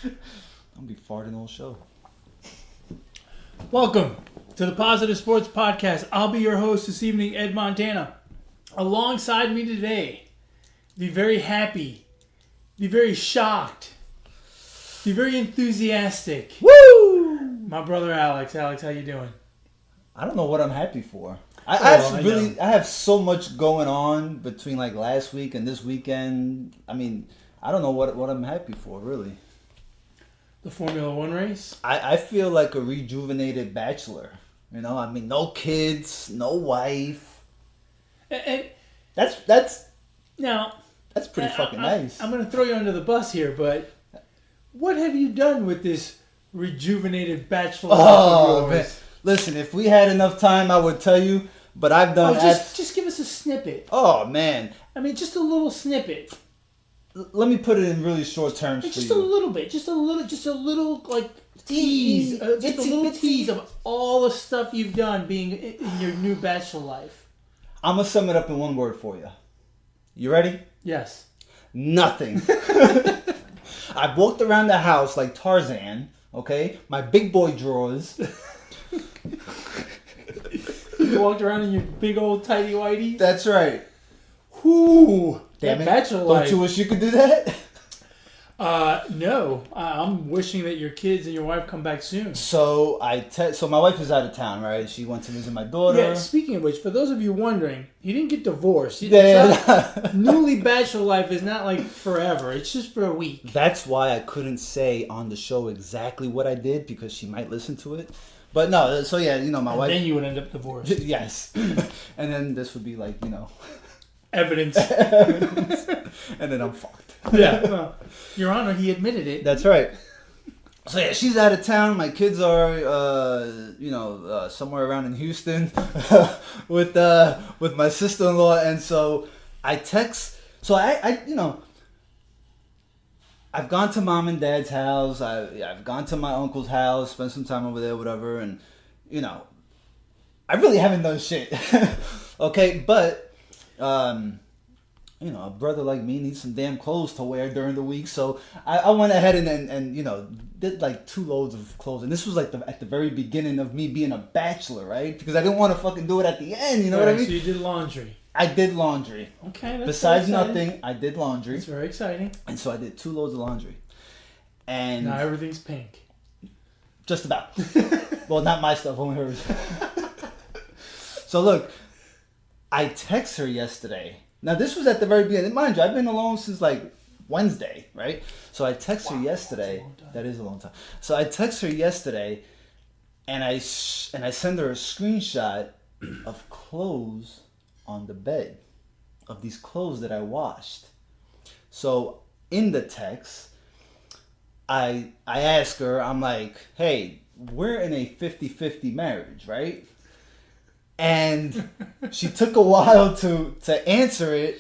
I'll be farting all show. Welcome to the Positive Sports Podcast. I'll be your host this evening, Ed Montana. Alongside me today, be very happy, be very shocked, be very enthusiastic. Woo! My brother Alex. Alex, how you doing? I don't know what I'm happy for. I have so much going on between like last week and this weekend. I mean, I don't know what I'm happy for, really. The Formula One race? I feel like a rejuvenated bachelor. You know, I mean, no kids, no wife. And That's now that's pretty fucking nice. I'm going to throw you under the bus here, but what have you done with this rejuvenated bachelor life of yours? Man. Listen, if we had enough time, I would tell you. But I've done. Just give us a snippet. Oh man! I mean, just a little snippet. Let me put it in really short terms for just you. a little bit, just a little like tease, just a little tease of all the stuff you've done being in your new bachelor life. I'm gonna sum it up in one word for you. You ready? Yes. Nothing. I walked around the house like Tarzan. Okay, my big boy drawers. You walked around in your big old tighty whities. That's right. Whoo! Damn it! Bachelor life. Don't you wish you could do that? No. I'm wishing that your kids and your wife come back soon. So so my wife is out of town, right? She went to visit my daughter. Yeah. Speaking of which, for those of you wondering, he didn't get divorced. Newly bachelor life is not like forever. It's just for a week. That's why I couldn't say on the show exactly what I did because she might listen to it. But no, so yeah, you know, my wife. Then you would end up divorced. Yes. And then this would be like, you know. Evidence. And then I'm fucked. Yeah. Well, Your Honor, he admitted it. That's right. So yeah, she's out of town. My kids are, somewhere around in Houston with my sister-in-law, and so I text. So I've gone to mom and dad's house. I've gone to my uncle's house, spent some time over there, whatever, and you know, I really haven't done shit. Okay, but. A brother like me needs some damn clothes to wear during the week, so I went ahead and did like 2 loads of clothes, and this was like at the very beginning of me being a bachelor, right? Because I didn't want to fucking do it at the end, you know what I mean? So you did laundry. I did laundry. Okay, that's besides nothing, I did laundry. It's very exciting. And so I did 2 loads of laundry, and now everything's pink. Just about. Well, not my stuff, only hers. So look, I text her yesterday. Now, this was at the very beginning. Mind you, I've been alone since, like, Wednesday, right? So I text her yesterday. That is a long time. So I text her yesterday, and I send her a screenshot of clothes on the bed, of these clothes that I washed. So in the text, I ask her, I'm like, hey, we're in a 50-50 marriage, right? And she took a while to answer it,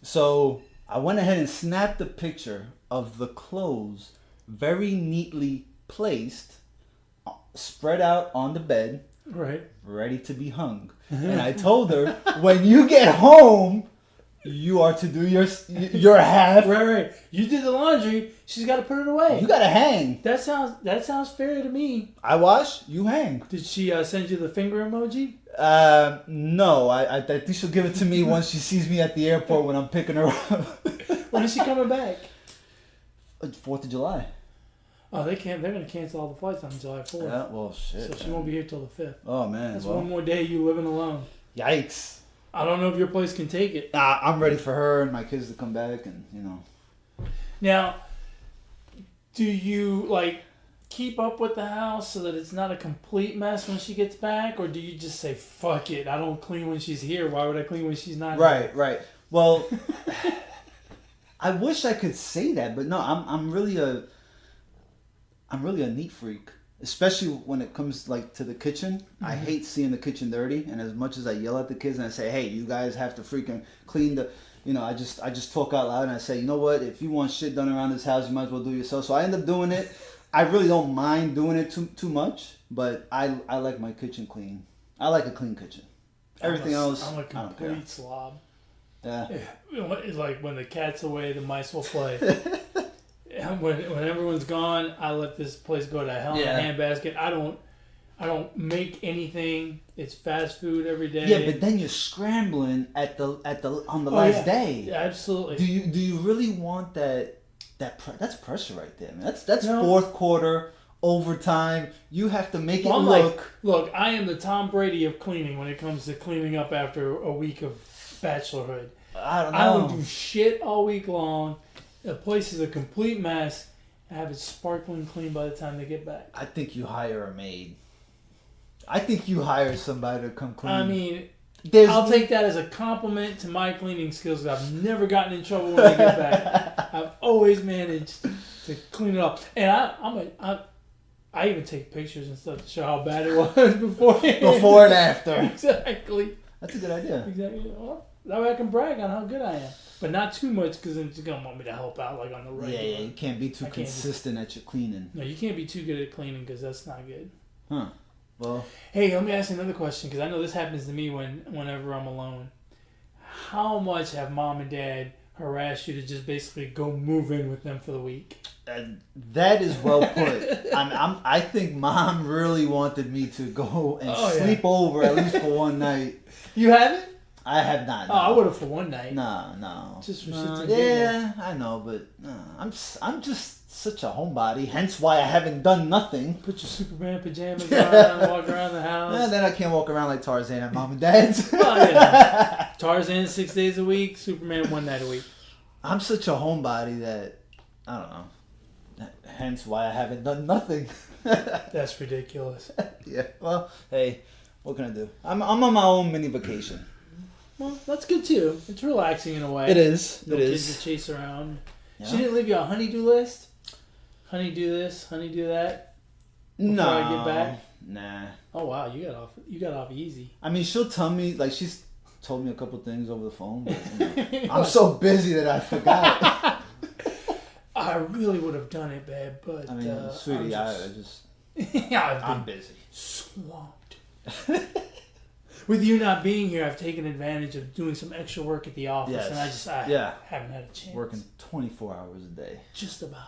so I went ahead and snapped a picture of the clothes very neatly placed, spread out on the bed, right, ready to be hung. And I told her, when you get home, you are to do your half. Right. You did the laundry. She's got to put it away. You got to hang. That sounds fair to me. I wash, you hang. Did she send you the finger emoji? No. I think she'll give it to me once she sees me at the airport when I'm picking her up. When is she coming back? 4th of July. Oh, they're going to cancel all the flights on July 4th. Yeah, well, shit. So she won't be here till the 5th. Oh, man. That's one more day you living alone. Yikes. I don't know if your place can take it. I'm ready for her and my kids to come back and, you know. Now, do you, keep up with the house so that it's not a complete mess when she gets back? Or do you just say, fuck it, I don't clean when she's here. Why would I clean when she's not here? Right. Well, I wish I could say that, but no, I'm really a neat freak. Especially when it comes to the kitchen. Mm-hmm. I hate seeing the kitchen dirty, and as much as I yell at the kids and I say, hey, you guys have to freaking clean the, I just talk out loud and I say, you know what, if you want shit done around this house, you might as well do it yourself. So I end up doing it. I really don't mind doing it too much, but I like my kitchen clean. I like a clean kitchen. Everything else, I'm a complete slob. Yeah. It's like when the cat's away, the mice will play. when everyone's gone, I let this place go to hell in a handbasket. I don't make anything. It's fast food every day. Yeah, but then you're scrambling on the last day. Yeah, absolutely. Do you really want that? That's pressure right there, man. That's fourth quarter. Overtime, you have to make it look. Look, I am the Tom Brady of cleaning when it comes to cleaning up after a week of bachelorhood. I don't know. I don't do shit all week long. The place is a complete mess. I have it sparkling clean by the time they get back. I think you hire a maid. I think you hire somebody to come clean. I mean, I'll take that as a compliment to my cleaning skills. I've never gotten in trouble when I get back. I've always managed to clean it up, and I even take pictures and stuff to show how bad it was before and after. Exactly. That's a good idea. Exactly. Well, that way I can brag on how good I am, but not too much because then you're gonna want me to help out like on the regular. Yeah. You can't be too consistent at your cleaning. No, you can't be too good at cleaning because that's not good. Huh. Well. Hey, let me ask you another question because I know this happens to me whenever I'm alone. How much have mom and dad harassed you to just basically go move in with them for the week? That is well put. I think mom really wanted me to go and sleep over at least for one night. You haven't? I have not. No. Oh, I would have for one night. No. Just for shits and giggles. I know, but I'm just such a homebody. Hence why I haven't done nothing. Put your Superman pajamas on, walk around the house. Yeah, then I can't walk around like Tarzan at mom and dad's. Well, yeah. Tarzan 6 days a week, Superman 1 night a week. I'm such a homebody that I don't know. Hence why I haven't done nothing. That's ridiculous. Yeah. Well, hey, what can I do? I'm on my own mini vacation. Well, that's good too. It's relaxing in a way. It is. No kids to chase around. Yeah. She didn't leave you a honey-do list? Honey do this, honey do that? Before I get back? Nah. Oh wow, you got off easy. I mean, she'll tell me like she's told me a couple things over the phone, but I'm so busy that I forgot. I really would have done it, babe, but I mean, sweetie, I'm busy. Swamped. With you not being here, I've taken advantage of doing some extra work at the office, and I haven't had a chance. Working 24 hours a day. Just about.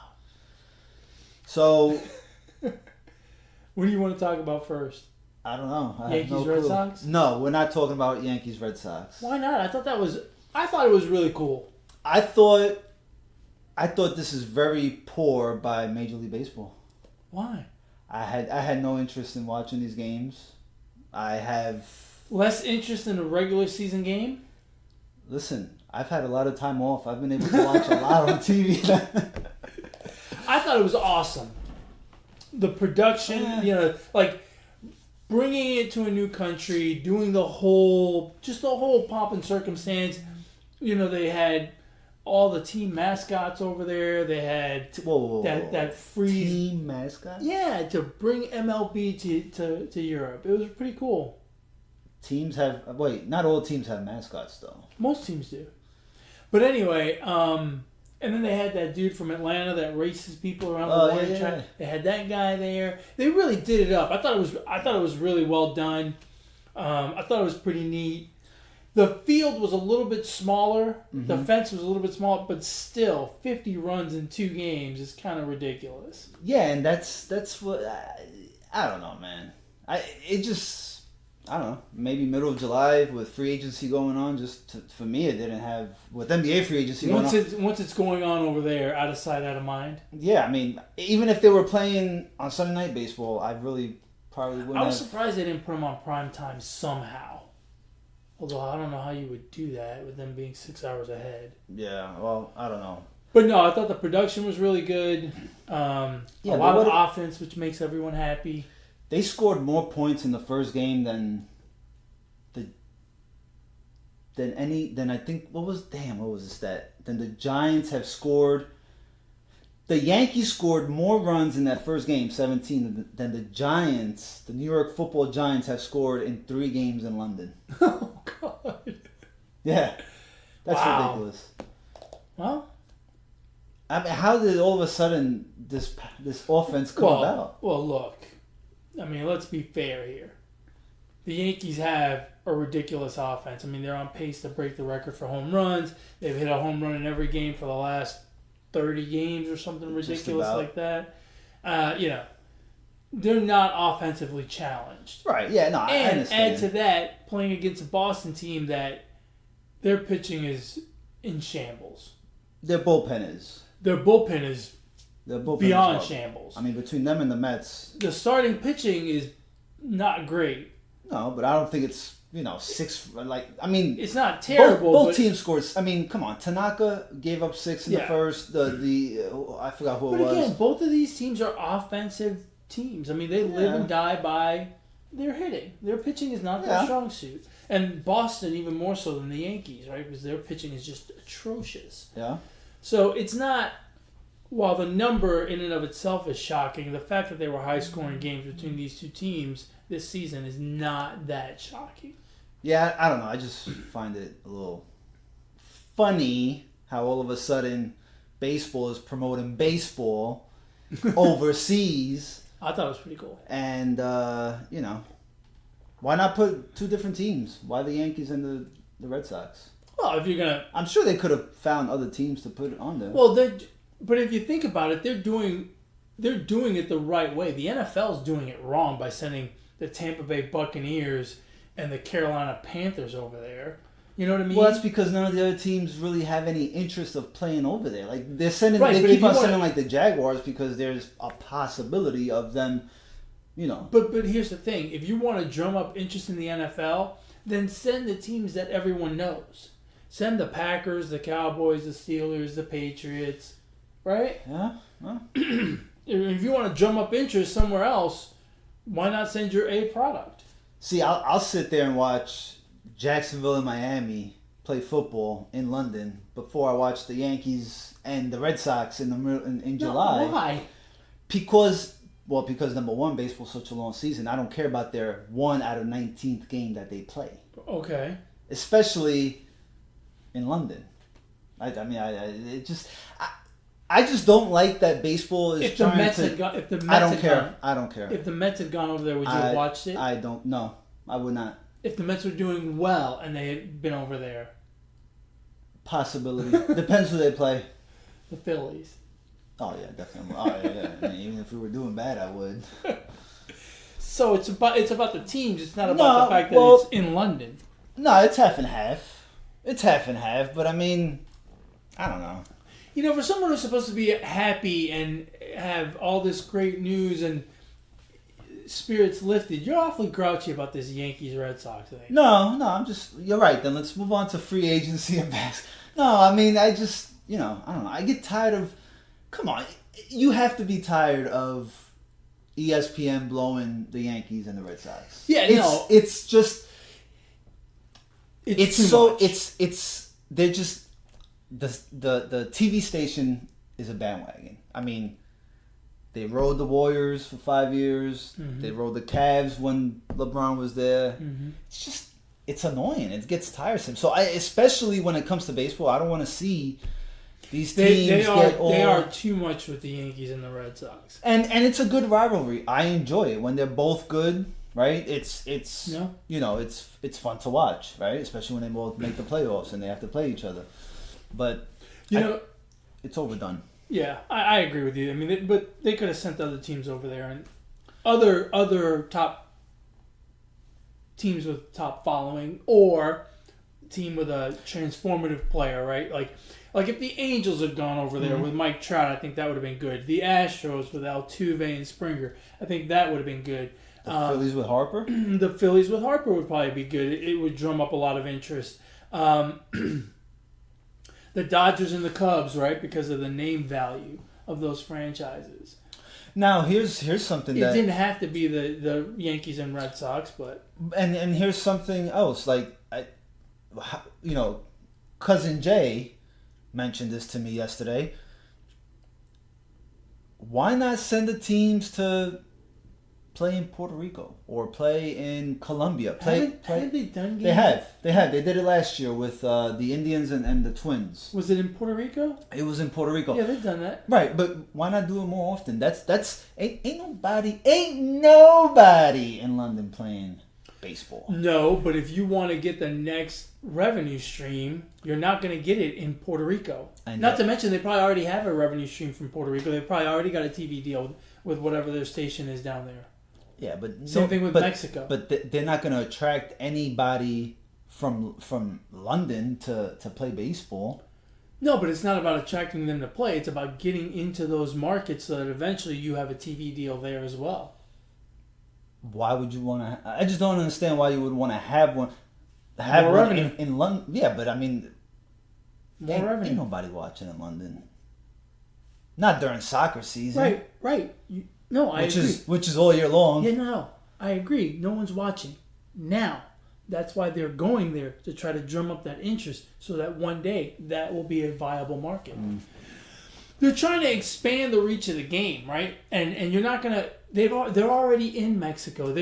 So, what do you want to talk about first? I don't know. Yankees-Red Sox? No, we're not talking about Yankees-Red Sox. Why not? I thought it was really cool. I thought this is very poor by Major League Baseball. Why? I had no interest in watching these games. I have less interest in a regular season game. Listen, I've had a lot of time off. I've been able to watch a lot on TV. I thought it was awesome. The production, like bringing it to a new country, doing the whole pomp and circumstance. They had all the team mascots over there. They had that free team mascot. Yeah, to bring MLB to Europe. It was pretty cool. Teams have not all teams have mascots though. Most teams do. But anyway, and then they had that dude from Atlanta that races people around the warning track. They had that guy there. They really did it up. I thought it was really well done. I thought it was pretty neat. The field was a little bit smaller. Mm-hmm. The fence was a little bit smaller, but still, 50 runs in 2 games is kind of ridiculous. Yeah, and that's what I don't know, man. I don't know. Maybe middle of July with free agency going on. For me, it didn't have with NBA free agency going on. Once it's going on over there, out of sight, out of mind. Yeah, I mean, even if they were playing on Sunday Night Baseball, I really probably wouldn't. I was surprised they didn't put them on prime time somehow. Although I don't know how you would do that with them being 6 hours ahead. Yeah, well, I don't know. But no, I thought the production was really good. A lot of offense, which makes everyone happy. They scored more points in the first game than I think what was the stat? Than the Giants have scored. The Yankees scored more runs in that first game, 17, than the Giants, the New York Football Giants, have scored in 3 games in London. Oh God! Yeah, that's ridiculous. Well, I mean, how did all of a sudden this offense come about? Well, look. I mean, let's be fair here. The Yankees have a ridiculous offense. I mean, they're on pace to break the record for home runs. They've hit a home run in every game for the last 30 games or something Just ridiculous about. like that. They're not offensively challenged. Right, yeah, no, I And understand. add to that, playing against a Boston team that their pitching is in shambles. Their bullpen is. Their bullpen is Beyond beyond shambles. I mean, between them and the Mets, The starting pitching is not great. no, but I don't think it's, six. I mean, It's not terrible. both but teams scored. I mean, come on. Tanaka gave up 6 in the Yeah. first. I forgot who it But was. again, both of these teams are offensive teams. I mean, they live Yeah. and die by their hitting. Their pitching is not their Yeah. strong suit. And Boston even more so than the Yankees, right? Because their pitching is just atrocious. Yeah. So it's not, while the number in and of itself is shocking, the fact that they were high-scoring games between these two teams this season is not that shocking. Yeah, I don't know. I just find it a little funny how all of a sudden baseball is promoting baseball overseas. I thought it was pretty cool. And, why not put 2 different teams? Why the Yankees and the Red Sox? Well, if you're gonna, I'm sure they could have found other teams to put on there. but if you think about it, they're doing it the right way. The NFL's doing it wrong by sending the Tampa Bay Buccaneers and the Carolina Panthers over there. You know what I mean? Well, that's because none of the other teams really have any interest of playing over there. Like they're sending, Right, they but if keep you on wanna- sending like the Jaguars because there's a possibility of them, But here's the thing: if you want to drum up interest in the NFL, then send the teams that everyone knows. Send the Packers, the Cowboys, the Steelers, the Patriots, right? Yeah. Well, If you want to drum up interest somewhere else, why not send your A product? see, I'll sit there and watch Jacksonville and Miami play football in London before I watch the Yankees and the Red Sox in July. No, why? Because number one, baseball's such a long season. I don't care about their 1 out of 19th game that they play, Okay. especially in London. I just don't like that baseball is If the trying Mets to. had gone, if the Mets I don't had care. gone, I don't care. if the Mets had gone over there, would you have watched it? I don't. No, I would not. If the Mets were doing well and they had been over there, Possibility depends who they play. the Phillies. Oh yeah, definitely. Oh yeah. I mean, even if we were doing bad, I would. So it's about the teams. It's not about No, the fact that well- it's in London. No, it's half and half. It's half and half. But I mean, I don't know. You know, for someone who's supposed to be happy and have all this great news and spirits lifted, you're awfully grouchy about this Yankees-Red Sox thing. No, you're right. Then let's move on to free agency and basketball. No, I mean, I just, I don't know. I get tired of, come on, you have to be tired of ESPN blowing the Yankees and the Red Sox. Yeah, It's just, it's too so, much. they're just, the TV station is a bandwagon. I mean, they rode the Warriors for 5 years. Mm-hmm. They rode the Cavs when LeBron was there. Mm-hmm. It's just, it's annoying. It gets tiresome. So especially when it comes to baseball, I don't want to see these teams get all. They are too much with the Yankees and the Red Sox. And it's a good rivalry. I enjoy it when they're both good. Right? It's No. it's fun to watch. Right? Especially when they both make the playoffs and they have to play each other. But it's overdone. Yeah, I agree with you. I mean, but they could have sent other teams over there and other top teams with top following or team with a transformative player, right? Like if the Angels had gone over there with Mike Trout, I think that would have been good. The Astros with Altuve and Springer, I think that would have been good. The Phillies with Harper? The Phillies with Harper would probably be good. It would drum up a lot of interest. The Dodgers and the Cubs, right? Because of the name value of those franchises. Now here's something It that didn't have to be the Yankees and Red Sox, but and here's something else. Like Cousin Jay mentioned this to me yesterday. Why not send the teams to play in Puerto Rico or play in Colombia? haven't they done games? They have. They did it last year with the Indians and the Twins. Was it in Puerto Rico? It was in Puerto Rico. Yeah, they've done that. Right, but why not do it more often? Ain't nobody in London playing baseball. No, but if you want to get the next revenue stream, you're not going to get it in Puerto Rico. Not to mention, they probably already have a revenue stream from Puerto Rico. They probably already got a TV deal with whatever their station is down there. Yeah, but same thing with Mexico. But they're not going to attract anybody from London to play baseball. No, but it's not about attracting them to play. It's about getting into those markets so that eventually you have a TV deal there as well. Why would you want to? I just don't understand why you would want to have one. More revenue in London. Yeah, but I mean, more revenue. Ain't nobody watching in London. Not during soccer season. Right. I agree. Which is all year long. Yeah, no. I agree. No one's watching now. That's why they're going there, to try to drum up that interest so that one day that will be a viable market. They're trying to expand the reach of the game, right? And you're not gonna. They're already in Mexico.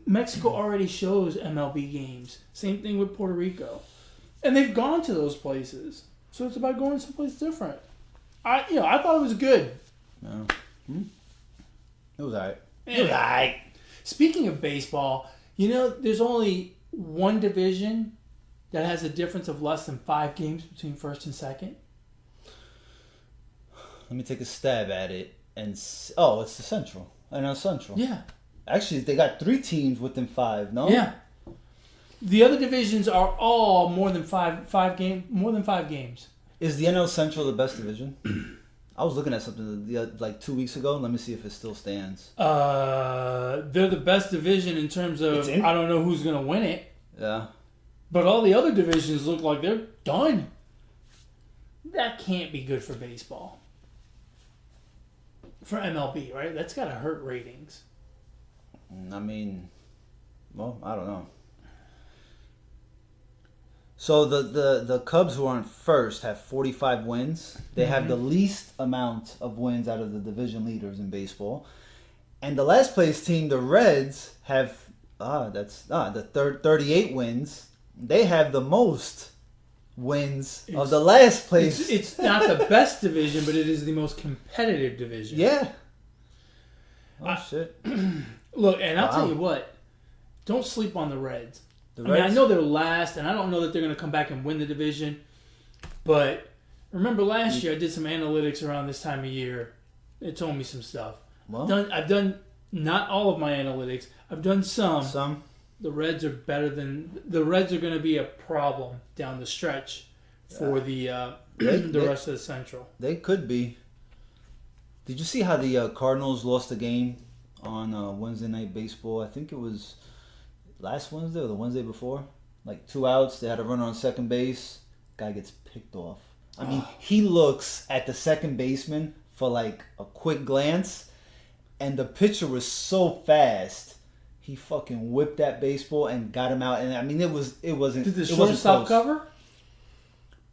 Mexico already shows MLB games. Same thing with Puerto Rico, and they've gone to those places. So it's about going someplace different. I thought it was good. No, it was alright. It was alright. Speaking of baseball, there's only one division that has a difference of less than 5 games between first and second. Let me take a stab at it. It's the Central. NL Central. Yeah. Actually, they got 3 teams within 5, no? Yeah. The other divisions are all more than 5 games. Is the NL Central the best division? I was looking at something like 2 weeks ago. Let me see if it still stands. They're the best division in terms of I don't know who's going to win it. Yeah. But all the other divisions look like they're done. That can't be good for baseball. For MLB, right? That's got to hurt ratings. I mean, well, I don't know. So the Cubs, who are in first, have 45 wins. They have the least amount of wins out of the division leaders in baseball. And the last place team, the Reds, have the third 38 wins. They have the most wins of the last place. It's not the best division, but it is the most competitive division. Yeah. Oh, shit. Look, and I'll tell you what. Don't sleep on the Reds. I know they're last, and I don't know that they're going to come back and win the division. But remember last year, I did some analytics around this time of year. It told me some stuff. Well, I've done not all of my analytics. I've done some. Some. The Reds are going to be a problem down the stretch for the rest of the Central. They could be. Did you see how the Cardinals lost the game on Wednesday Night Baseball? I think it was last Wednesday or the Wednesday before. Like 2 outs, they had a runner on second base. Guy gets picked off. I mean, he looks at the second baseman for like a quick glance, and the pitcher was so fast. He fucking whipped that baseball and got him out. And I mean, it wasn't. Did the shortstop cover?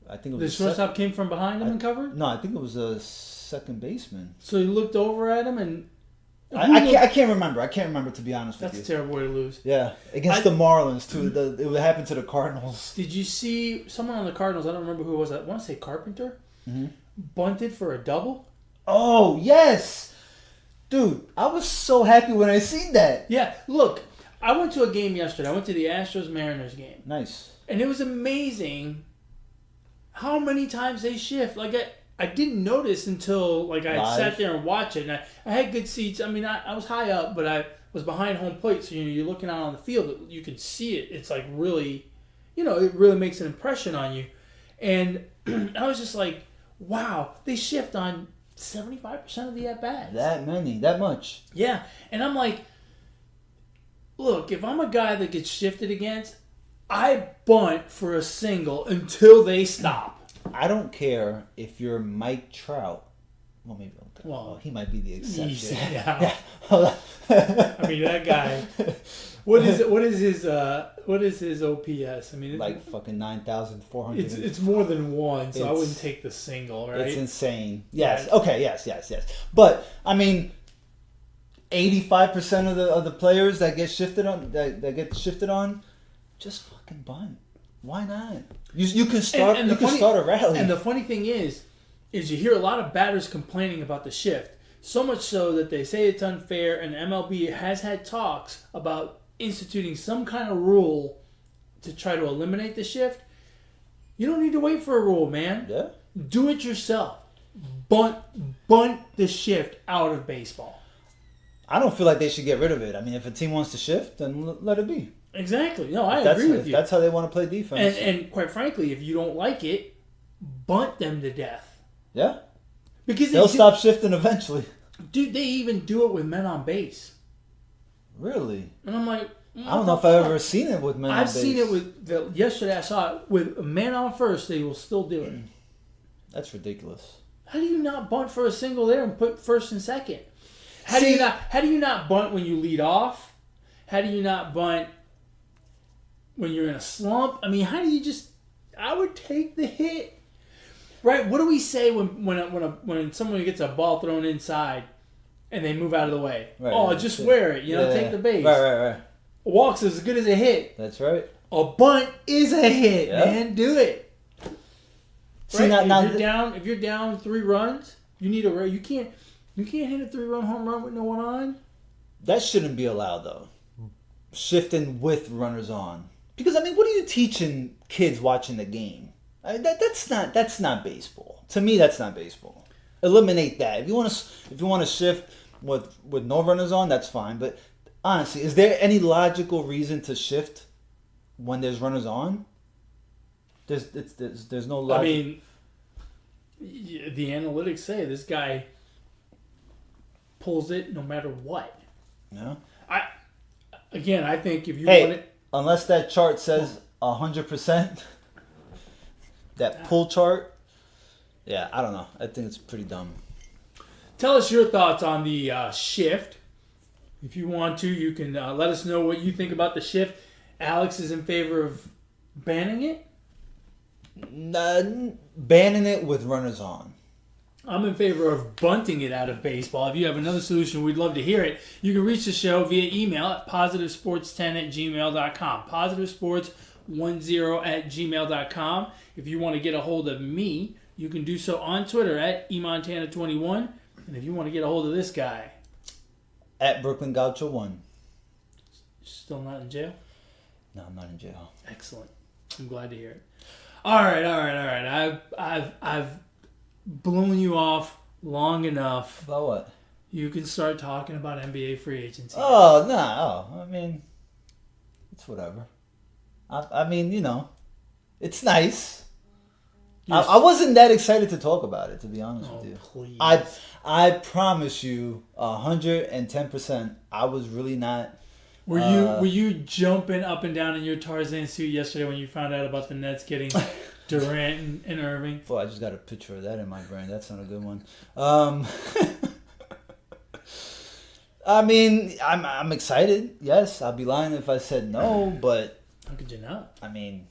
I think it was the shortstop came from behind him and covered. No, I think it was a second baseman. So he looked over at him and. I can't remember. I can't remember, to be honest with you. That's a terrible way to lose. Yeah, against the Marlins too. It happened to the Cardinals. Did you see someone on the Cardinals? I don't remember who it was. I want to say Carpenter. Bunted for a double. Oh yes. Dude, I was so happy when I seen that. Yeah, look, I went to a game yesterday. I went to the Astros-Mariners game. Nice. And it was amazing how many times they shift. Like, I didn't notice until, I sat there and watched it. And I had good seats. I mean, I was high up, but I was behind home plate. So, you're looking out on the field. You can see it. It's, really, it really makes an impression on you. And I was just like, wow, they shift on 75% of the at-bats. That much. Yeah, and I'm like, look, if I'm a guy that gets shifted against, I bunt for a single until they stop. I don't care if you're Mike Trout. Well, maybe. Well, he might be the exception. Yeah. I mean, that guy. What is his OPS? I mean, like fucking 9,400. It's more than one, so I wouldn't take the single, right? It's insane. Yes. Yeah. Okay. Yes. But I mean, 85% of the players that get shifted on, just fucking bunt. Why not? You can start. You can start a rally. And the funny thing is you hear a lot of batters complaining about the shift. So much so that they say it's unfair, and MLB has had talks about instituting some kind of rule to try to eliminate the shift, you don't need to wait for a rule, man. Yeah. Do it yourself. Bunt the shift out of baseball. I don't feel like they should get rid of it. I mean, if a team wants to shift, then let it be. Exactly. No, I agree with you. That's how they want to play defense. And quite frankly, if you don't like it, bunt them to death. Yeah. Because they'll stop shifting eventually. Dude, they even do it with men on base. Really? And I'm like, I don't know if I've ever seen it with men on base. I've seen it with yesterday. I saw it with a man on first. They will still do it. That's ridiculous. How do you not bunt for a single there and put first and second? How do you not bunt when you lead off? How do you not bunt when you're in a slump? I mean, how do you just? I would take the hit. Right? What do we say when someone gets a ball thrown inside and they move out of the way? Right, just wear it. Take the base. Right. A walk's as good as a hit. That's right. A bunt is a hit, man. Do it. See, right? If you're down 3 runs, you need a you can't hit a 3-run home run with no one on. That shouldn't be allowed though. Shifting with runners on, because I mean, what are you teaching kids watching the game? That's not baseball. To me, that's not baseball. Eliminate that. If you want to shift with no runners on, that's fine. But honestly, is there any logical reason to shift when there's runners on? There's no logic. I mean, the analytics say this guy pulls it no matter what. Yeah. I think if you want it, unless that chart says 100%. That pull chart, yeah, I don't know. I think it's pretty dumb. Tell us your thoughts on the shift. If you want to, you can let us know what you think about the shift. Alex is in favor of banning it. Banning it with runners on. I'm in favor of bunting it out of baseball. If you have another solution, we'd love to hear it. You can reach the show via email at positivesports10@gmail.com. positivesports10@gmail.com. If you want to get a hold of me, you can do so on Twitter at eMontana21. And if you want to get a hold of this guy, at Brooklyn Gaucho 1. Still not in jail? No, I'm not in jail. Excellent. I'm glad to hear it. All right. I've blown you off long enough. About what? You can start talking about NBA free agency. Oh, no. I mean, it's whatever. I mean, it's nice. I wasn't that excited to talk about it, to be honest with you. Please. I promise you, 110%. I was really not. Were you jumping up and down in your Tarzan suit yesterday when you found out about the Nets getting Durant and Irving? Well, I just got a picture of that in my brain. That's not a good one. I mean, I'm excited. Yes, I'd be lying if I said no, but how could you not? I mean,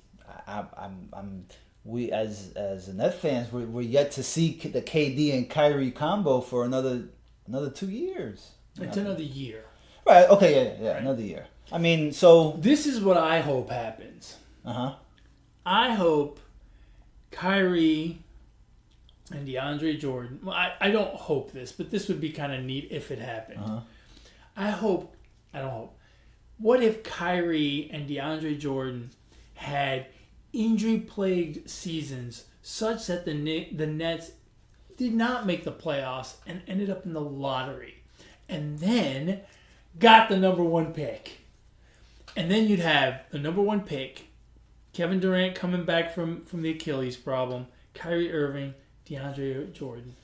we as Net fans, we're yet to see the KD and Kyrie combo for another 2 years. It's another year. Right. Okay. Yeah. Right. Another year. I mean, so this is what I hope happens. I hope Kyrie and DeAndre Jordan. Well, I don't hope this, but this would be kind of neat if it happened. I don't hope. What if Kyrie and DeAndre Jordan had injury-plagued seasons such that the Nets did not make the playoffs and ended up in the lottery, and then got the number 1 pick? And then you'd have the number 1 pick, Kevin Durant coming back from the Achilles problem, Kyrie Irving, DeAndre Jordan.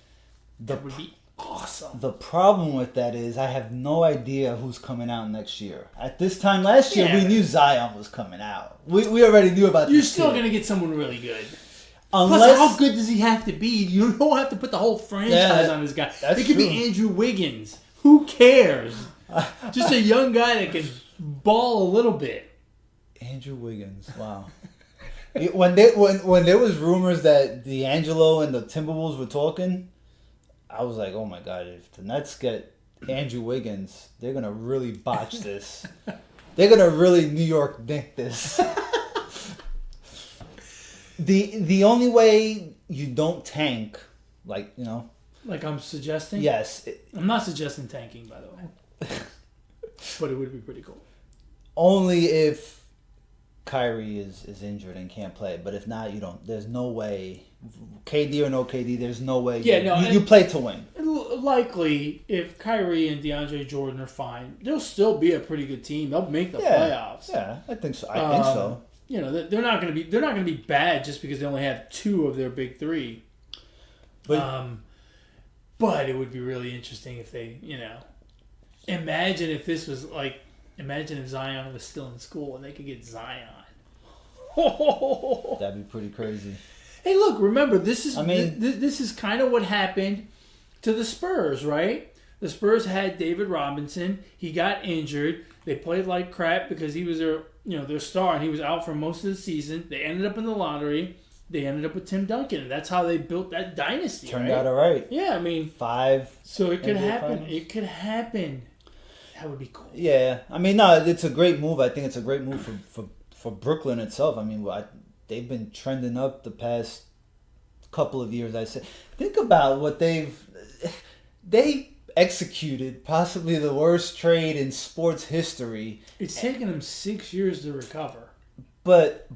That would be awesome. The problem with that is I have no idea who's coming out next year. At this time last year, we knew Zion was coming out. We already knew about this. You're still going to get someone really good. Unless, plus, how good does he have to be? You don't have to put the whole franchise on this guy. It could be Andrew Wiggins. Who cares? Just a young guy that can ball a little bit. Andrew Wiggins. Wow. When there was rumors that D'Angelo and the Timberwolves were talking, I was like, oh my God, if the Nets get Andrew Wiggins, they're going to really botch this. They're going to really New York Knick this. The only way you don't tank, like I'm suggesting? Yes. I'm not suggesting tanking, by the way. But it would be pretty cool. Only if Kyrie is injured and can't play. But if not, you don't. There's no way. KD or no KD, there's no way. Yeah, no. You play to win. Likely, if Kyrie and DeAndre Jordan are fine, they'll still be a pretty good team. They'll make the playoffs. Yeah, I think so. I think so. You know, they're not going to be bad just because they only have 2 of their big 3. But it would be really interesting if they, imagine if this was like, imagine if Zion was still in school and they could get Zion. That'd be pretty crazy. Hey, look, remember, this is kind of what happened to the Spurs, right? The Spurs had David Robinson. He got injured. They played like crap because he was their star, and he was out for most of the season. They ended up in the lottery. They ended up with Tim Duncan, and that's how they built that dynasty. Turned out all right. Yeah, I mean, 5. So it could NBA happen. Finals. It could happen. That would be cool. Yeah, I mean, no, it's a great move. I think it's a great move for Brooklyn itself. I mean, they've been trending up the past couple of years. I say, think about what they executed possibly the worst trade in sports history. It's taken them 6 years to recover. But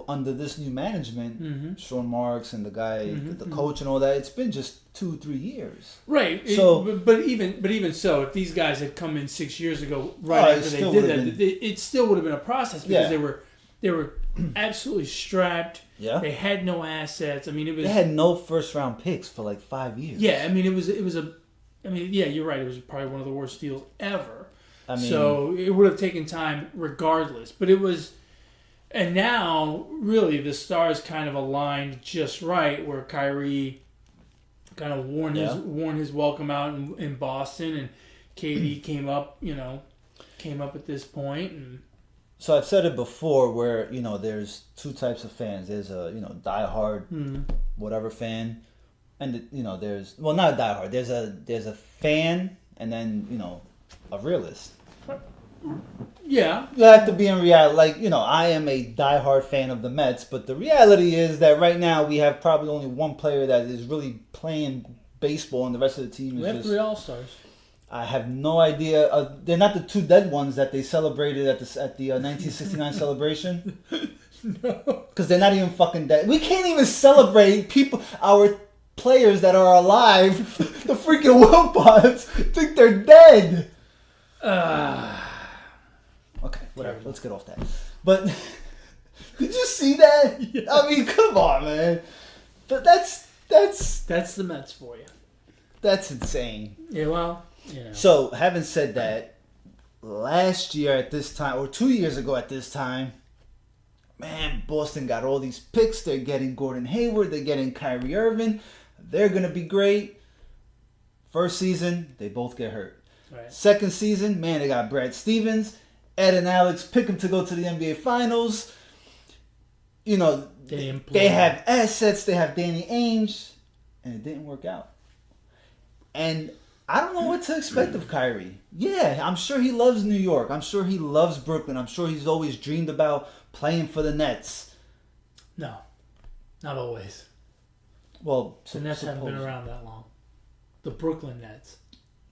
under this new management, Sean Marks and the guy, the coach and all that, it's been just 2-3 years. Right. So, but even so, if these guys had come in 6 years ago, right after they did that, it still would have been a process because they were absolutely strapped. Yeah. They had no assets. I mean, they had no first round picks for like 5 years. Yeah. I mean, yeah, you're right. It was probably one of the worst deals ever. I mean, so it would have taken time regardless, but it was. And now, really, the stars kind of aligned just right, where Kyrie kind of worn his welcome out in Boston, and KD came up at this point. And so I've said it before, where there's 2 types of fans. There's a diehard whatever fan, and there's not diehard. There's a fan, and then a realist. Yeah. You have to be in reality. Like, I am a diehard fan of the Mets, but the reality is that right now we have probably only one player that is really playing baseball, and the rest of the team is we have 3 All-Stars. I have no idea. They're not the 2 dead ones that they celebrated at the 1969 celebration. No. Because they're not even fucking dead. We can't even celebrate our players that are alive. The freaking Wilpots think they're dead. Okay, whatever. Let's get off that. But did you see that? Yeah. I mean, come on, man. But that's the Mets for you. That's insane. Yeah, well, So, having said that, last year at this time, or 2 years ago at this time, man, Boston got all these picks. They're getting Gordon Hayward. They're getting Kyrie Irving. They're gonna be great. First season, they both get hurt. Right. Second season, man, they got Brad Stevens. Ed and Alex pick them to go to the NBA Finals. They have assets. They have Danny Ainge. And it didn't work out. And I don't know what to expect of Kyrie. Yeah, I'm sure he loves New York. I'm sure he loves Brooklyn. I'm sure he's always dreamed about playing for the Nets. No, not always. Well, the Nets haven't been around that long. The Brooklyn Nets.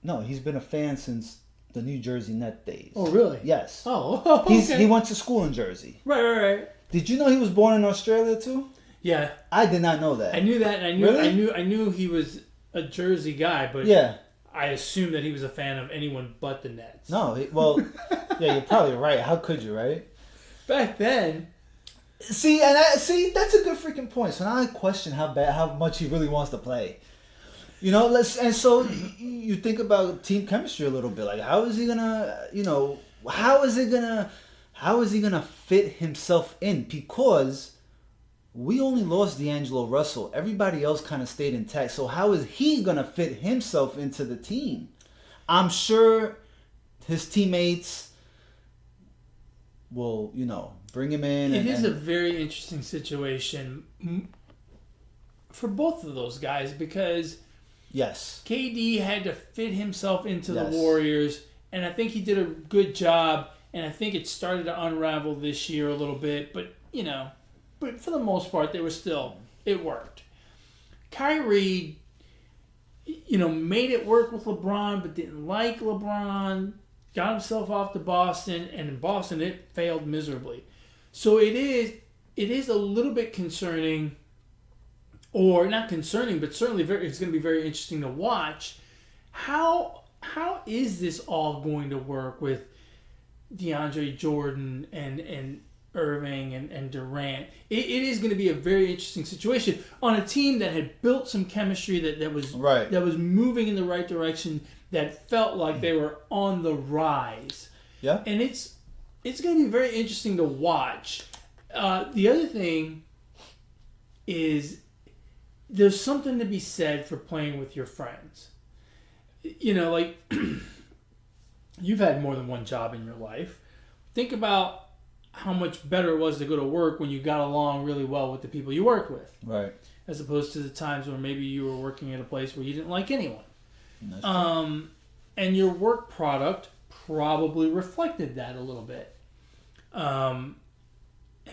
No, he's been a fan since the New Jersey Net days. Oh, really? Yes. Oh, okay. He went to school in Jersey. Right. Did you know he was born in Australia too? Yeah. I did not know that. I knew that, and I knew he was a Jersey guy, but yeah. I assumed that he was a fan of anyone but the Nets. No, yeah, you're probably right. How could you, right? Back then. See, that's a good freaking point. So now I question how much he really wants to play. So you think about team chemistry a little bit. Like, how is he gonna, how is he gonna fit himself in? Because we only lost D'Angelo Russell. Everybody else kind of stayed intact. So how is he gonna fit himself into the team? I'm sure his teammates will, bring him in. It is a very interesting situation for both of those guys because. Yes. KD had to fit himself into the Warriors, and I think he did a good job, and I think it started to unravel this year a little bit, but for the most part, it worked. Kyrie, made it work with LeBron, but didn't like LeBron, got himself off to Boston, and in Boston it failed miserably. So it is a little bit concerning, or not concerning, but certainly it's going to be very interesting to watch. How is this all going to work with DeAndre Jordan and Irving and Durant? It is going to be a very interesting situation on a team that had built some chemistry that was moving in the right direction, that felt like they were on the rise. Yeah. And it's going to be very interesting to watch. The other thing is there's something to be said for playing with your friends. You know, like you've had more than one job in your life. Think about how much better it was to go to work when you got along really well with the people you worked with. Right. As opposed to the times where maybe you were working at a place where you didn't like anyone. And your work product probably reflected that a little bit. And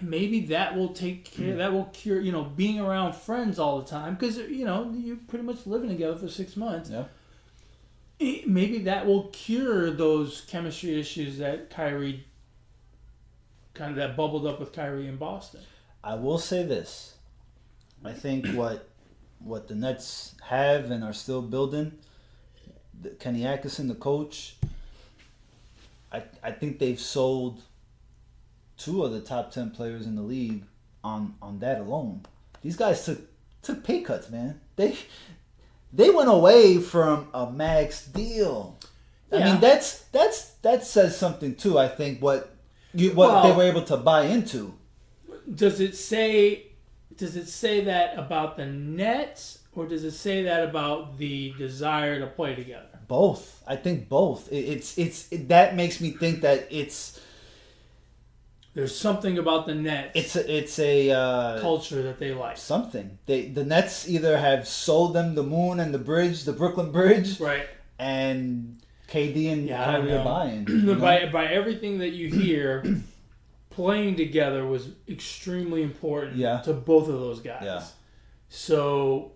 maybe that will that will cure, being around friends all the time, because, you're pretty much living together for 6 months. Yeah. Maybe that will cure those chemistry issues that that bubbled up with Kyrie in Boston. I will say this. I think what the Nets have and are still building, Kenny Atkinson, the coach, I think they've sold 2 of the top 10 players in the league on that alone. These guys took pay cuts, man. They went away from a max deal. Yeah. I mean, that says something too. I think what they were able to buy into. Does it say that about the Nets, or does it say that about the desire to play together? Both. I think both. That makes me think that there's something about the Nets. It's a culture that they like. Something. The Nets either have sold them the moon and the bridge, the Brooklyn Bridge, right? And KD and Kyrie are buying. By everything that you hear, playing together was extremely important to both of those guys. Yeah. So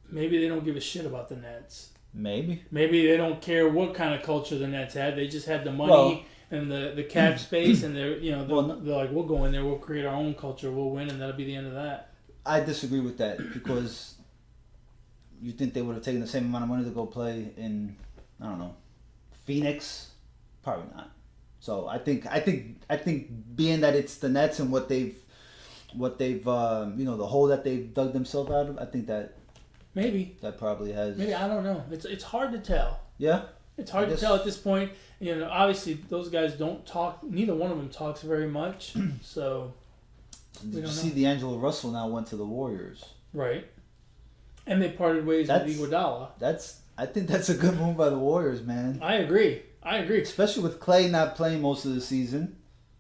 maybe they don't give a shit about the Nets. Maybe they don't care what kind of culture the Nets had. They just had the money and the cap space, and they're like, we'll go in there, we'll create our own culture, we'll win, and that'll be the end of that. I disagree with that, because you think they would have taken the same amount of money to go play in, I don't know, Phoenix? Probably not. So I think being that it's the Nets and what they've the hole that they've dug themselves out of, I think that maybe that probably has. Maybe, I don't know. It's hard to tell. Yeah. It's hard to tell at this point. Obviously those guys don't talk. Neither one of them talks very much. So Did you see D'Angelo Russell now went to the Warriors? Right. And they parted ways with Iguodala. I think that's a good move by the Warriors, man. I agree. Especially with Clay not playing most of the season.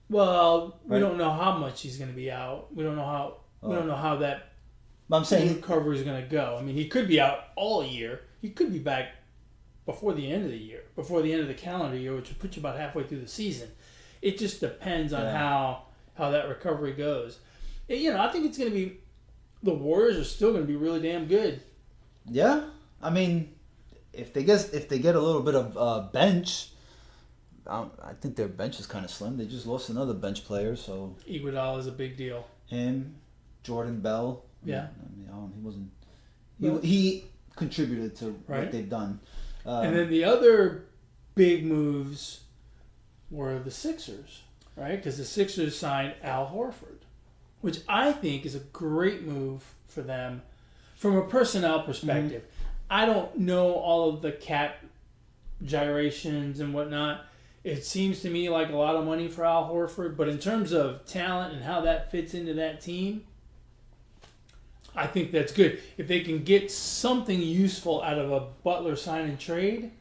Well, we don't know how much he's going to be out. We don't know how that recovery is going to go. I mean, he could be out all year. He could be back before the end of the year, before the end of the calendar year, which would put you about halfway through the season. It just depends on how that recovery goes. I think it's going to be, the Warriors are still going to be really damn good. Yeah, I mean, if they get a little bit of bench, I think their bench is kind of slim. They just lost another bench player, so Iguodala is a big deal. Him, Jordan Bell. Yeah, he wasn't. He contributed to what they've done. And then the other big moves were the Sixers, right? Because the Sixers signed Al Horford, which I think is a great move for them from a personnel perspective. Mm-hmm. I don't know all of the cap gyrations and whatnot. It seems to me like a lot of money for Al Horford, but in terms of talent and how that fits into that team, I think that's good. If they can get something useful out of a Butler sign and trade,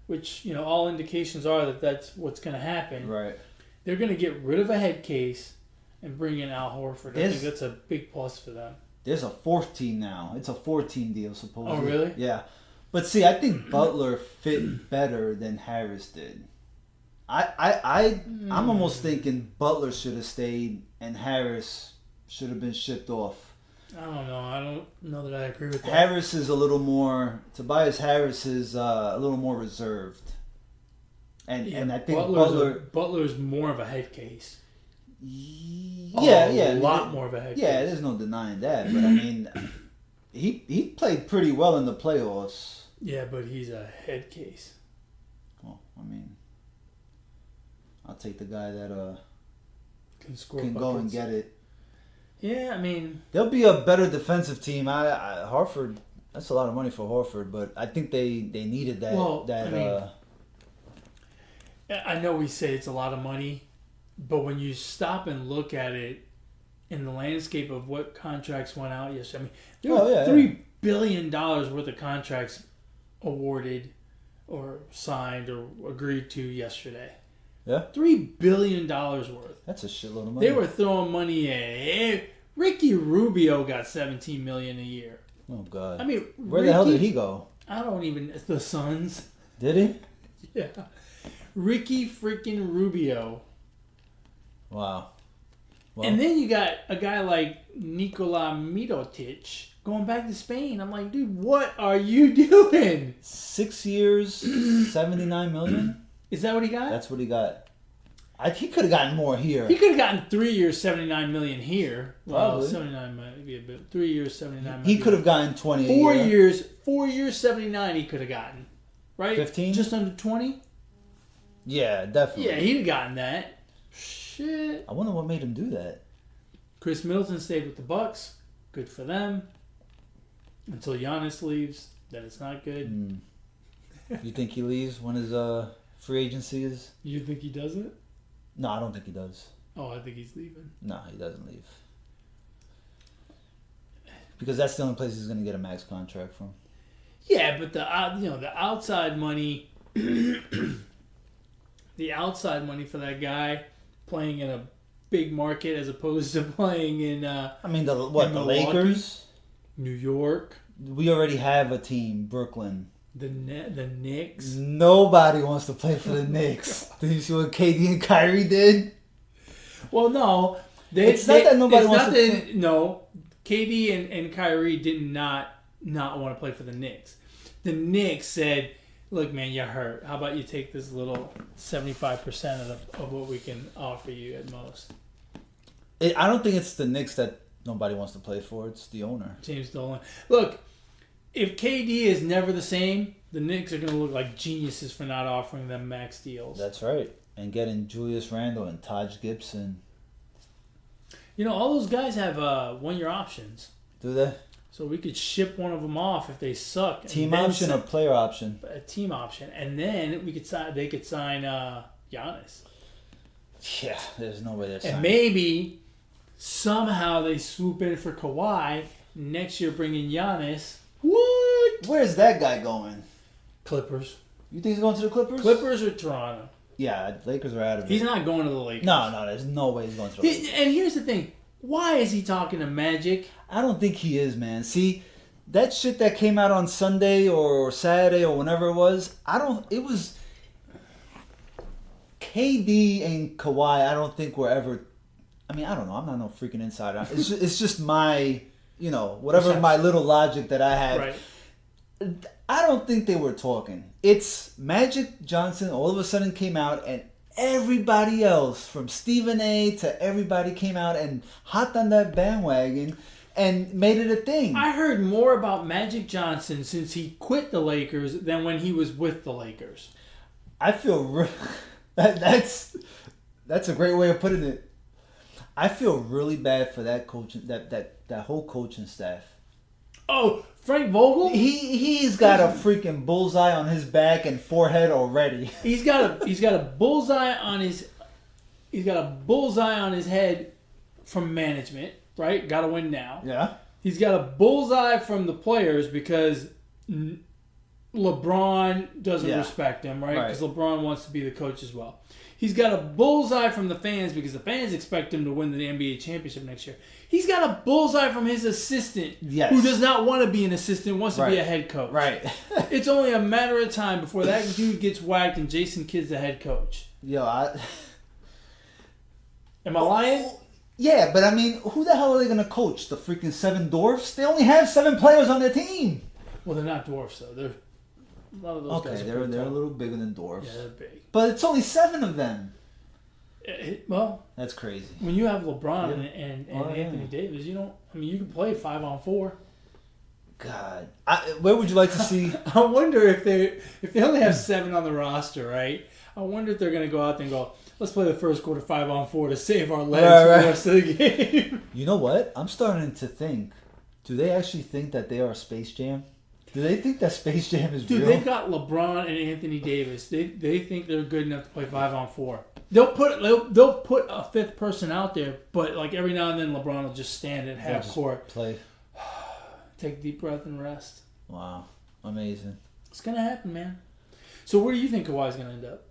which all indications are that that's what's going to happen. Right. They're going to get rid of a head case and bring in Al Horford. I think that's a big plus for them. There's a 4th team now. It's a 4-team deal, supposedly. Oh, really? Yeah. But see, I think Butler fit better than Harris did. I'm almost thinking Butler should have stayed and Harris should have been shipped off. I don't know. I don't know that I agree with that. Harris is a little more... Tobias Harris is a little more reserved. And I think Butler's more of a head case. A lot more of a head case. Yeah, there's no denying that. But I mean, he played pretty well in the playoffs. Yeah, but he's a head case. Well, I mean, I'll take the guy that can go and get it. Yeah, I mean, there'll be a better defensive team. Horford, that's a lot of money for Horford, but I think they needed that. Well, I know we say it's a lot of money, but when you stop and look at it in the landscape of what contracts went out yesterday, I mean, there were $3 billion worth of contracts awarded or signed or agreed to yesterday. Yeah. $3 billion worth. That's a shitload of money. They were throwing money at Ricky Rubio got $17 million a year. Oh God. I mean, where the hell did he go? I don't even. The Suns. Did he? Yeah. Ricky freaking Rubio. Wow. Well, and then you got a guy like Nikola Mirotic going back to Spain. I'm like, dude, what are you doing? 6 years, $79 million? Is that what he got? That's what he got. He could have gotten more here. He could have gotten 3 years, $79 million here. Well, Probably. 79 might be a bit. 3 years, 79. He could have gotten 20. 4 years. 4 years, 79. He could have gotten, right? 15, just under 20. Yeah, definitely. Yeah, he'd have gotten that. Shit. I wonder what made him do that. Chris Middleton stayed with the Bucks. Good for them. Until Giannis leaves, then it's not good. You think he leaves when his free agency is? You think he doesn't? No, I don't think he does. Oh, I think he's leaving. No, he doesn't leave. Because that's the only place he's going to get a max contract from. Yeah, but the outside money, the outside money for that guy playing in a big market as opposed to playing in the Lakers, New York. We already have a team, Brooklyn. The Knicks. Nobody wants to play for the Knicks. Did you see what KD and Kyrie did? Well, no. It's not that nobody wants to play. No, KD and Kyrie did not want to play for the Knicks. The Knicks said, look, man, you're hurt. How about you take this little 75% of what we can offer you at most? I don't think it's the Knicks that nobody wants to play for. It's the owner. James Dolan. Look, if KD is never the same, the Knicks are going to look like geniuses for not offering them max deals. That's right. And getting Julius Randle and Taj Gibson. You know, all those guys have 1-year options. Do they? So we could ship one of them off if they suck. Team option or player option? A team option. And then they could sign Giannis. Yeah, there's no way they're signing. And maybe somehow they swoop in for Kawhi. Next year bring in Giannis. What? Where's that guy going? Clippers. You think he's going to the Clippers? Clippers or Toronto? Yeah, Lakers are out of it. He's not going to the Lakers. No, there's no way he's going to the Lakers. And here's the thing. Why is he talking to Magic? I don't think he is, man. See, that shit that came out on Sunday or Saturday or whenever it was, it was KD and Kawhi, I don't think were ever, I mean, I don't know. I'm not no freaking insider. It's just my, whatever my little logic that I have. Right. I don't think they were talking. It's Magic Johnson all of a sudden came out and everybody else from Stephen A to everybody came out and hopped on that bandwagon and made it a thing. I heard more about Magic Johnson since he quit the Lakers than when he was with the Lakers. I feel that's a great way of putting it. I feel really bad for that coaching that whole coaching staff. Oh, Frank Vogel? He's got a freaking bullseye on his back and forehead already. He's got a bullseye on his head from management, right? Got to win now. Yeah. He's got a bullseye from the players because LeBron doesn't respect him, right? Because LeBron wants to be the coach as well. He's got a bullseye from the fans because the fans expect him to win the NBA championship next year. He's got a bullseye from his assistant, who does not want to be an assistant, wants to be a head coach. Right. It's only a matter of time before that dude gets whacked and Jason Kidd's the head coach. Am I lying? Yeah, but I mean, who the hell are they going to coach? The freaking 7 dwarfs? They only have 7 players on their team. Well, they're not dwarfs, though. A lot of those guys. Okay, they're a little bigger than dwarfs. Yeah, they're big. But it's only 7 of them. Well, that's crazy. When you have LeBron and Anthony Davis, you don't. I mean, you can play 5-on-4. God, where would you like to see? I wonder if they only have 7 on the roster, right? I wonder if they're going to go out there and go, let's play the first quarter 5-on-4 to save our legs for the rest of the game. You know what? I'm starting to think. Do they actually think that they are Space Jam? Do they think that Space Jam is real? Dude, they've got LeBron and Anthony Davis. They think they're good enough to play 5-on-4. They'll put a 5th person out there, but like every now and then LeBron will just stand at half court, play, take a deep breath and rest. Wow, amazing! It's gonna happen, man. So where do you think Kawhi's gonna end up?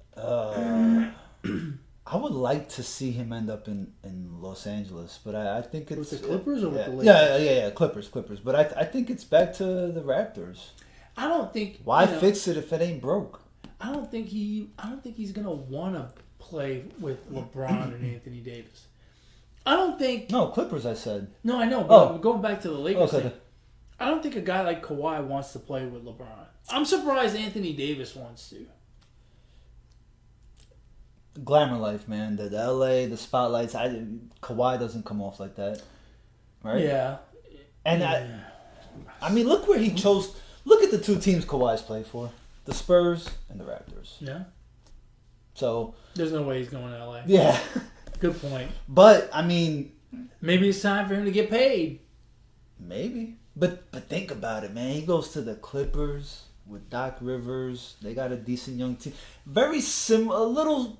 I would like to see him end up in Los Angeles, but I think it's with the Clippers or with the Lakers. Yeah, Clippers. But I think it's back to the Raptors. I don't think. Why fix it if it ain't broke? I don't think he's gonna want to play with LeBron and Anthony Davis. I don't think. No, Clippers. I said. No, I know. But going back to the Lakers thing, I don't think a guy like Kawhi wants to play with LeBron. I'm surprised Anthony Davis wants to. Glamour life, man. The LA, the spotlights. Kawhi doesn't come off like that, right? Yeah. And I mean, look where he chose. Look at the 2 teams Kawhi's played for: the Spurs and the Raptors. Yeah. So there's no way he's going to LA. Yeah. Good point. But I mean, maybe it's time for him to get paid. Maybe. But think about it, man. He goes to the Clippers with Doc Rivers. They got a decent young team. Very similar, a little.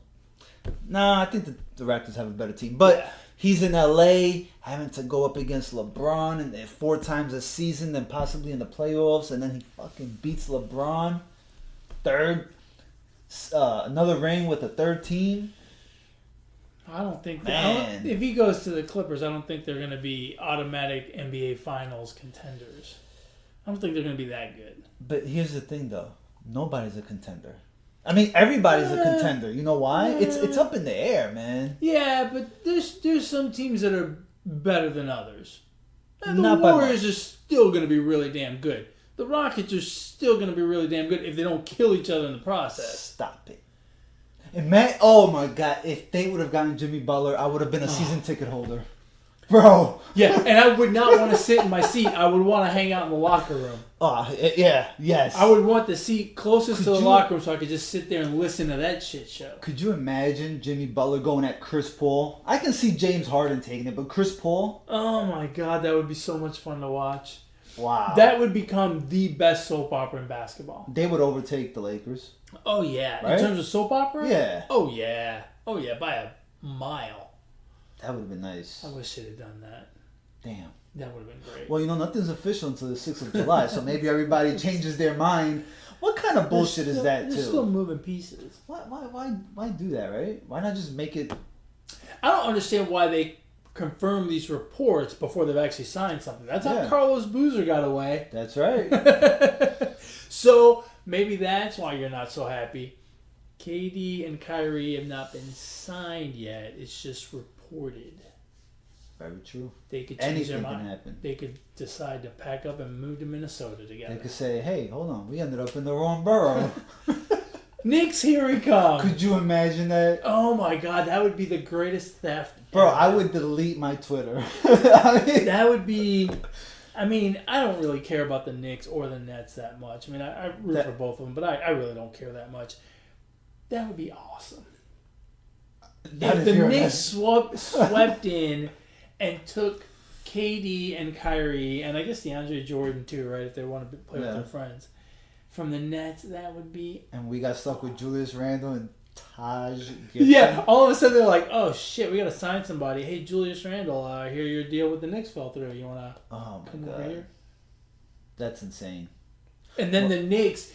Nah, I think the Raptors have a better team. But he's in LA, having to go up against LeBron and 4 times a season, then possibly in the playoffs, and then he fucking beats LeBron. Another ring with a 3rd team. I don't think if he goes to the Clippers, I don't think they're going to be automatic NBA Finals contenders. I don't think they're going to be that good. But here's the thing, though. Nobody's a contender. I mean, everybody's a contender. You know why? It's up in the air, man. Yeah, but there's some teams that are better than others. And the Warriors are still going to be really damn good. The Rockets are still going to be really damn good if they don't kill each other in the process. Stop it. Oh my God, if they would have gotten Jimmy Butler, I would have been a season ticket holder. Bro. Yeah, and I would not want to sit in my seat. I would want to hang out in the locker room. Yes. I would want the seat closest to the locker room so I could just sit there and listen to that shit show. Could you imagine Jimmy Butler going at Chris Paul? I can see James Harden taking it, but Chris Paul? Oh my God, that would be so much fun to watch. Wow. That would become the best soap opera in basketball. They would overtake the Lakers. Oh, yeah. Right? In terms of soap opera? Yeah. Oh, yeah. Oh, yeah, by a mile. That would have been nice. I wish they'd have done that. Damn. That would have been great. Well, nothing's official until the 6th of July, so maybe everybody changes their mind. What kind of bullshit is that, too? They're still moving pieces. Why do that, right? Why not just make it... I don't understand why they confirm these reports before they've actually signed something. That's how Carlos Boozer got away. That's right. So, maybe that's why you're not so happy. KD and Kyrie have not been signed yet. It's just reported. Very true. They could change their mind. Anything can happen. They could decide to pack up and move to Minnesota together. They could say, hey, hold on. We ended up in the wrong borough. Knicks, here he comes. Could you imagine that? Oh, my God. That would be the greatest theft. Bro, I would delete my Twitter. That would be... I mean, I don't really care about the Knicks or the Nets that much. I mean, I root for both of them, but I really don't care that much. That would be awesome. If the Knicks swept in and took KD and Kyrie, and I guess DeAndre Jordan too, right, if they want to play with their friends, from the Nets, that would be... And we got stuck with Julius Randle and Taj Gibson. Yeah, all of a sudden they're like, oh shit, we got to sign somebody. Hey, Julius Randle, I hear your deal with the Knicks fell through. You want to come over here? That's insane. And then the Knicks...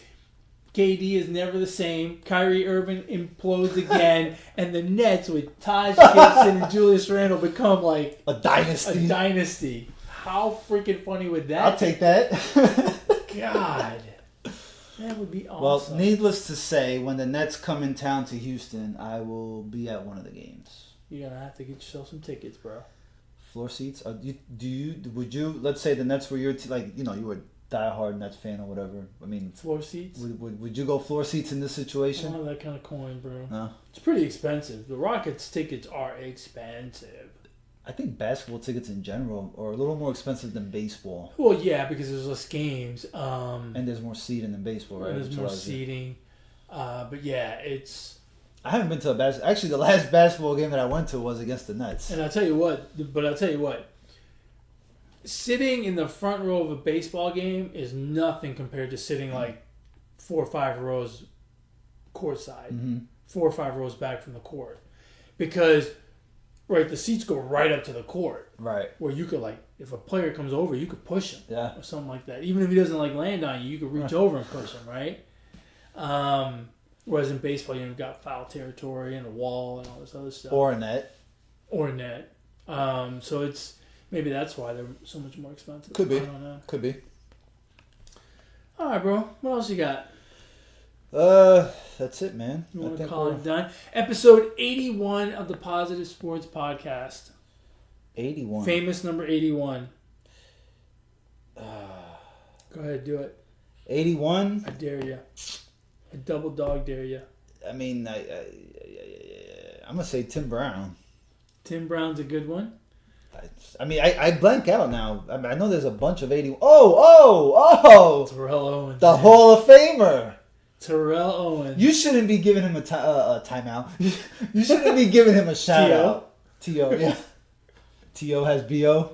KD is never the same. Kyrie Irving implodes again, and the Nets with Taj Gibson and Julius Randle become like a dynasty. How freaking funny would that? I'll take that. God, that would be Well, awesome. needless to say, when the Nets come in town to Houston, I will be at one of the games. You're gonna have to get yourself some tickets, bro. Floor seats? Would you? Let's say the Nets were your team. Like you were diehard Nets fan or whatever. I mean, Floor seats? would you go floor seats in this I situation? don't have that kind of coin, bro. No. It's pretty expensive. The Rockets tickets are expensive. I think basketball tickets in general are a little more expensive than baseball. Well, yeah, because there's less games. And there's more seating than baseball, right? There's more seating. But yeah, it's... I haven't been to a basketball... Actually, the last basketball game that I went to was against the Nets. And I'll tell you what. Sitting in the front row of a baseball game is nothing compared to sitting like 4 or 5 rows courtside. Mm-hmm. 4 or 5 rows back from the court. Because... Right, the seats go right up to the court. Right. Where you could, like, if a player comes over, you could push him. Yeah. Or something like that. Even if he doesn't, like, land on you, you could reach over and push him, right? Whereas in baseball, you've got foul territory and a wall and all this other stuff. Or a net. So it's, maybe that's why they're so much more expensive. Could be. I don't know. Could be. All right, bro. What else you got? That's it, man. You want to call it done? Episode 81 of the Positive Sports Podcast. 81. Famous number 81. Go ahead, do it. 81? I dare you. I double dog dare you. I mean, I'm going to say Tim Brown. Tim Brown's a good one. I blank out now. I know there's a bunch of 81. Oh! Terrell Owens. The Hall of Famer. Terrell Owens. You shouldn't be giving him a timeout. You shouldn't be giving him a shout out. T.O., yeah. T.O. has B.O.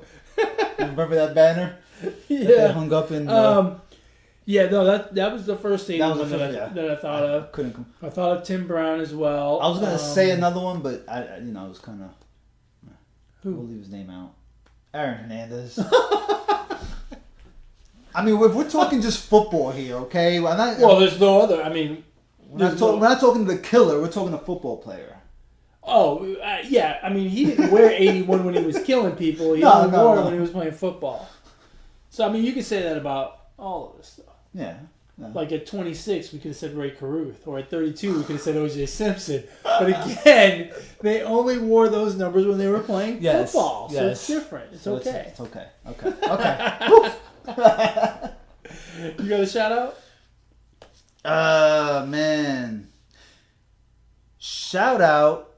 Remember that banner? Yeah. That they hung up in... yeah, no, that was the first thing that I thought of. I thought of Tim Brown as well. I was going to say another one, but I it was kind of... Who? We'll leave his name out. Aaron Hernandez. I mean, we're talking just football here, okay? There's no other. I mean, we're not talking the killer. We're talking the football player. Oh, yeah. I mean, he didn't wear 81 when he was killing people. He only wore it when he was playing football. So, I mean, you could say that about all of this stuff. Yeah. Like at 26, we could have said Ray Caruth. Or at 32, we could have said O.J. Simpson. But again, they only wore those numbers when they were playing football. So it's different. It's okay. It's okay. Okay. You got a shout out? Man. Shout out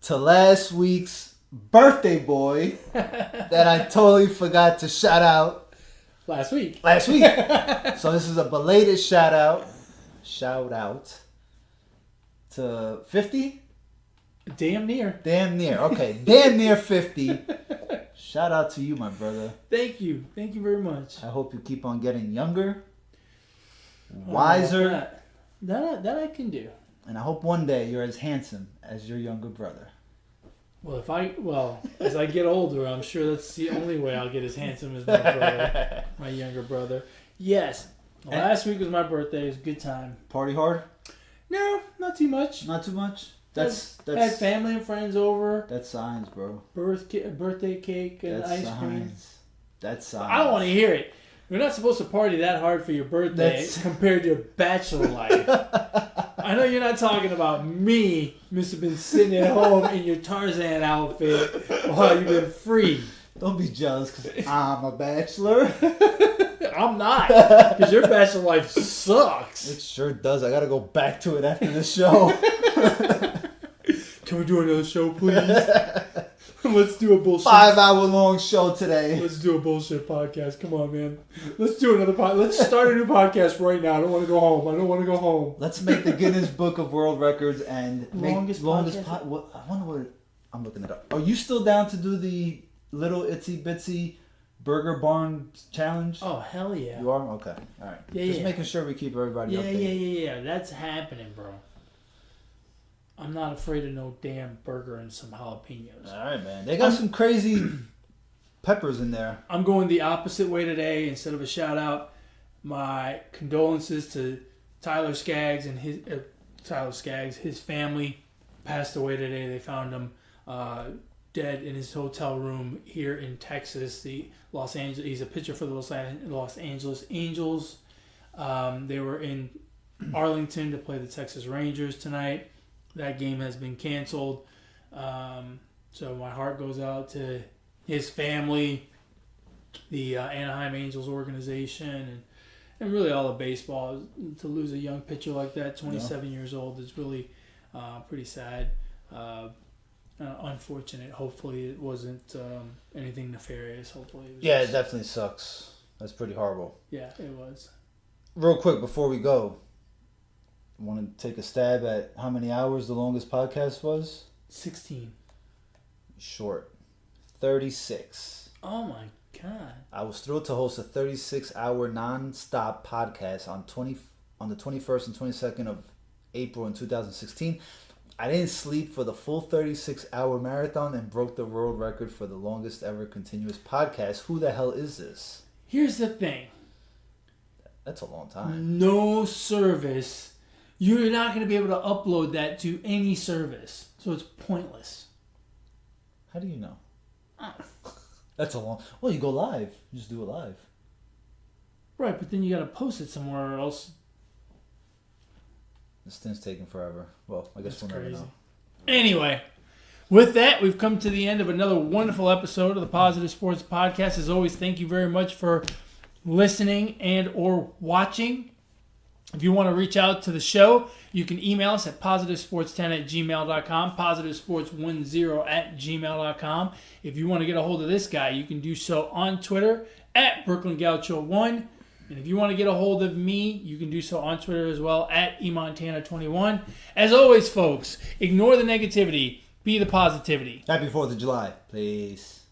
to last week's birthday boy that I totally forgot to shout out. Last week. So this is a belated shout out. Shout out to 50? Damn near. Okay. Damn near 50. Shout out to you, my brother. Thank you very much. I hope you keep on getting younger, wiser. That I can do. And I hope one day you're as handsome as your younger brother. Well, as I get older, I'm sure that's the only way I'll get as handsome as my brother, my younger brother. Yes. Last week was my birthday. It was a good time. Party hard? No, not too much. Not too much? That's had family and friends over. That's signs, bro. Birthday cake and ice cream. That's signs. I don't want to hear it. You're not supposed to party that hard for your birthday compared to your bachelor life. I know you're not talking about me, Mr. Been sitting at home in your Tarzan outfit while you've been free. Don't be jealous because I'm a bachelor. I'm not. Because your bachelor life sucks. It sure does. I got to go back to it after this show. Can we do another show, please? Let's do a bullshit 5-hour-long show today. Let's do a bullshit podcast. Come on, man. Let's do another podcast. Let's start a new podcast right now. I don't want to go home. Let's make the Guinness Book of World Records and longest podcast. I wonder what I'm looking it up. Are you still down to do the little itsy bitsy Burger Barn challenge? Oh, hell yeah. You are? Okay. All right. Just making sure we keep everybody updated. Yeah. That's happening, bro. I'm not afraid of no damn burger and some jalapenos. All right, man. They got some crazy peppers in there. I'm going the opposite way today. Instead of a shout out, my condolences to Tyler Skaggs and his family passed away today. They found him dead in his hotel room here in Texas. He's a pitcher for the Los Angeles Angels. They were in Arlington to play the Texas Rangers tonight. That game has been canceled. So my heart goes out to his family. the Anaheim Angels organization and really all of baseball. To lose a young pitcher like that, 27 years old, is really pretty sad. Unfortunate. Hopefully it wasn't anything nefarious. Hopefully it was It definitely sucks. That's pretty horrible. Yeah, it was. Real quick before we go, want to take a stab at how many hours the longest podcast was? 16. Short. 36. Oh my God. I was thrilled to host a 36-hour non-stop podcast on the 21st and 22nd of April in 2016. I didn't sleep for the full 36-hour marathon and broke the world record for the longest ever continuous podcast. Who the hell is this? Here's the thing. That's a long time. No service. You're not going to be able to upload that to any service. So it's pointless. How do you know? That's a long... Well, you go live. You just do it live. Right, but then you got to post it somewhere or else. This thing's taking forever. Well, I guess we'll never know. Anyway, with that, we've come to the end of another wonderful episode of the Positive Sports Podcast. As always, thank you very much for listening and or watching. If you want to reach out to the show, you can email us at positivesports10@gmail.com, positivesports10@gmail.com. If you want to get a hold of this guy, you can do so on Twitter at BrooklynGaucho1. And if you want to get a hold of me, you can do so on Twitter as well at eMontana21. As always, folks, ignore the negativity, be the positivity. Happy 4th of July, please.